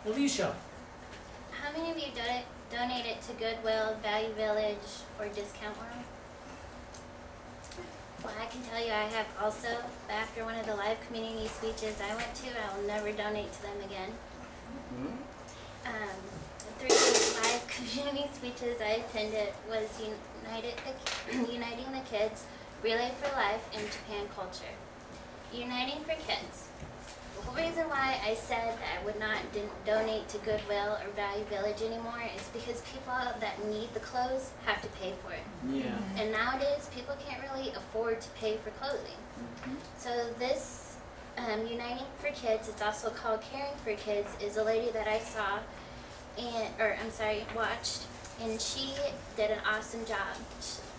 Alicia. How many of you donated to Goodwill, Value Village, or Discount World? Well, I can tell you I have also, but after one of the live community speeches I went to, I will never donate to them again. The 3 live community speeches I attended was Uniting the Kids, Relay for Life, and Japan Culture. Uniting for Kids. The whole reason why I said that I would not donate to Goodwill or Value Village anymore is because people that need the clothes have to pay for it. Yeah. And nowadays, people can't really afford to pay for clothing. So this Uniting for Kids, it's also called Caring for Kids, is a lady that I saw, watched, and she did an awesome job.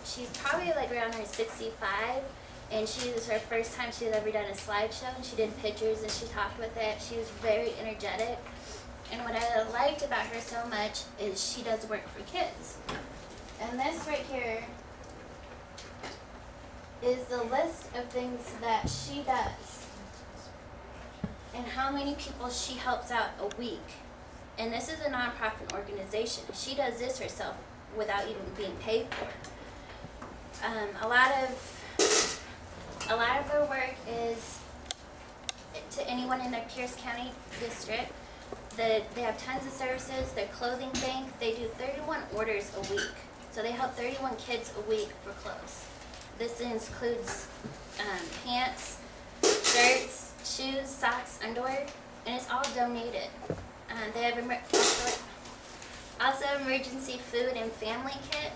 She's probably like around her 65, and she was her first time she's ever done a slideshow, and she did pictures and she talked with it. She was very energetic. And what I liked about her so much is she does work for kids. And this right here is the list of things that she does and how many people she helps out a week. And this is a nonprofit organization. She does this herself without even being paid for it. A lot of her work is to anyone in their Pierce County district. They have tons of services. Their clothing bank, they do 31 orders a week. So they help 31 kids a week for clothes. This includes pants, shirts, shoes, socks, underwear, and it's all donated. They have also emergency food and family kit,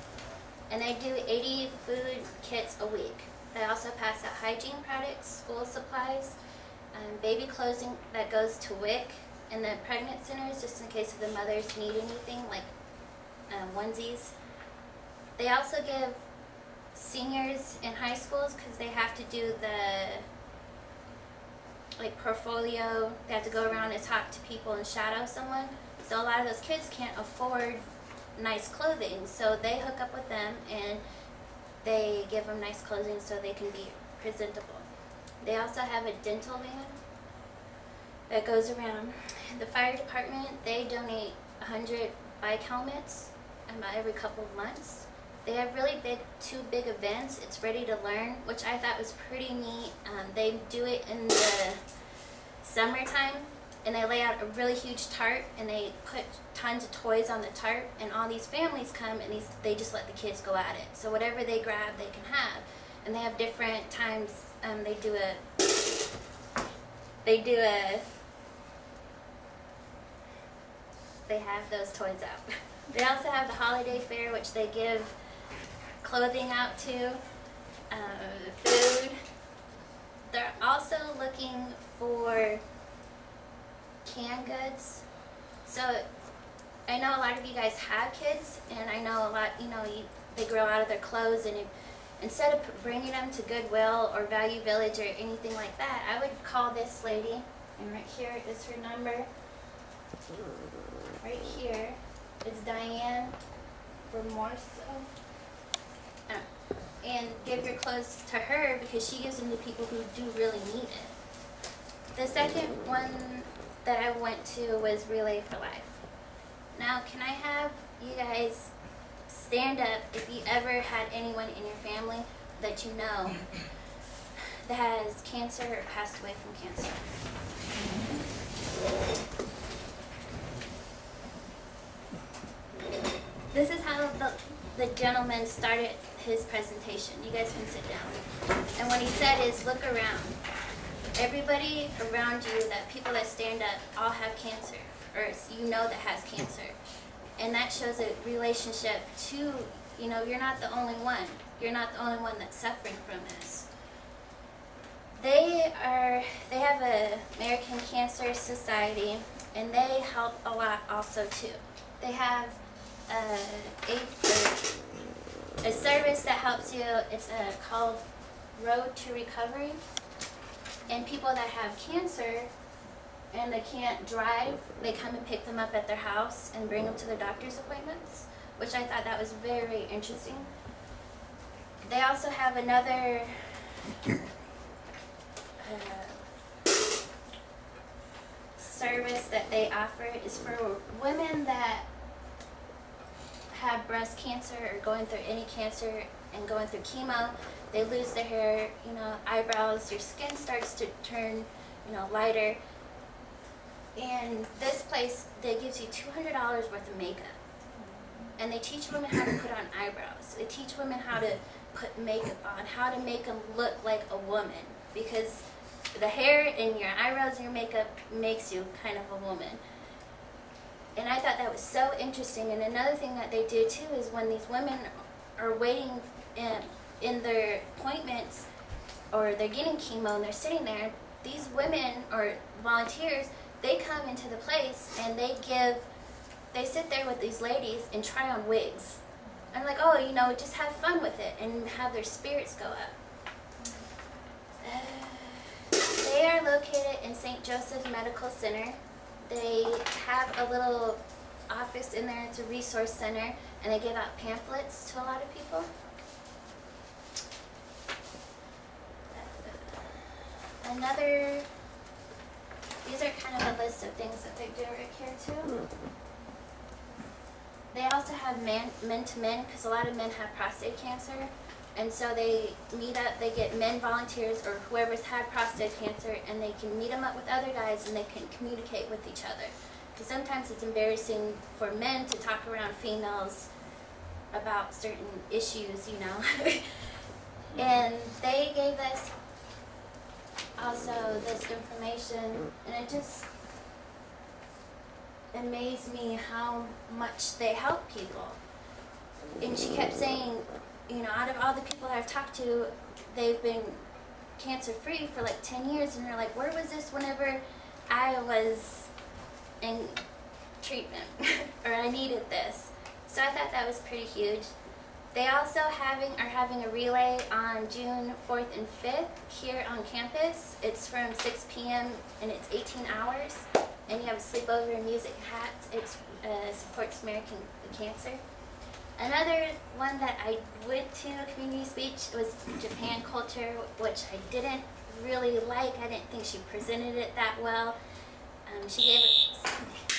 and they do 80 food kits a week. They also pass out hygiene products, school supplies, baby clothing that goes to WIC and the pregnant centers, just in case if the mothers need anything, like onesies. They also give seniors in high schools, because they have to do the portfolio, they have to go around and talk to people and shadow someone. So a lot of those kids can't afford nice clothing, so they hook up with them and they give them nice clothing so they can be presentable. They also have a dental van that goes around. The fire department, they donate 100 bike helmets about every couple of months. They have two big events. It's Ready to Learn, which I thought was pretty neat. They do it in the summertime, and they lay out a really huge tarp, and they put tons of toys on the tarp, and all these families come, and they just let the kids go at it. So whatever they grab, they can have. And they have different times. They have those toys out. They also have the holiday fair, which they give clothing out to, food. They're also looking for canned goods. So I know a lot of you guys have kids, and I know a lot, they grow out of their clothes, and instead of bringing them to Goodwill or Value Village or anything like that, I would call this lady, and right here is her number. Right here is Diane for more so. And give your clothes to her, because she gives them to people who do really need it. The second one that I went to was Relay for Life. Now, can I have you guys stand up if you ever had anyone in your family that you know that has cancer or passed away from cancer? This is how the gentleman started his presentation. You guys can sit down. And what he said is, look around. Everybody around you, that people that stand up, all have cancer, or that has cancer. And that shows a relationship to, you're not the only one. You're not the only one that's suffering from this. They have a American Cancer Society, and they help a lot also too. They have a service that helps you. It's called Road to Recovery. And people that have cancer and they can't drive, they come and pick them up at their house and bring them to their doctor's appointments, which I thought that was very interesting. They also have another service that they offer is for women that have breast cancer or going through any cancer and going through chemo. They lose their hair, you know, eyebrows, your skin starts to turn, you know, lighter. And this place, they gives you $200 worth of makeup. And they teach women how to put on eyebrows. They teach women how to put makeup on, how to make them look like a woman. Because the hair and your eyebrows and your makeup makes you kind of a woman. And I thought that was so interesting. And another thing that they do too is when these women are waiting in their appointments, or they're getting chemo and they're sitting there, these women or volunteers, they come into the place and they sit there with these ladies and try on wigs. I'm like, oh, you know, just have fun with it and have their spirits go up. They are located in St. Joseph's Medical Center. They have a little office in there. It's a resource center, and they give out pamphlets to a lot of people. These are kind of a list of things that they do right here too. They also have men to men, because a lot of men have prostate cancer. And so they meet up, they get men volunteers or whoever's had prostate cancer, and they can meet them up with other guys and they can communicate with each other. Because sometimes it's embarrassing for men to talk around females about certain issues, you know. And they gave us also this information, and it just amazed me how much they help people. And she kept saying, you know, out of all the people I've talked to, they've been cancer-free for like 10 years, and they're like, where was this whenever I was in treatment or I needed this? So I thought that was pretty huge. They also are having a relay on June 4th and 5th here on campus. It's from 6 p.m. and it's 18 hours, and you have a sleepover and music hats. It supports American Cancer. Another one that I went to, community speech, was Japan culture, which I didn't really like. I didn't think she presented it that well. She gave it.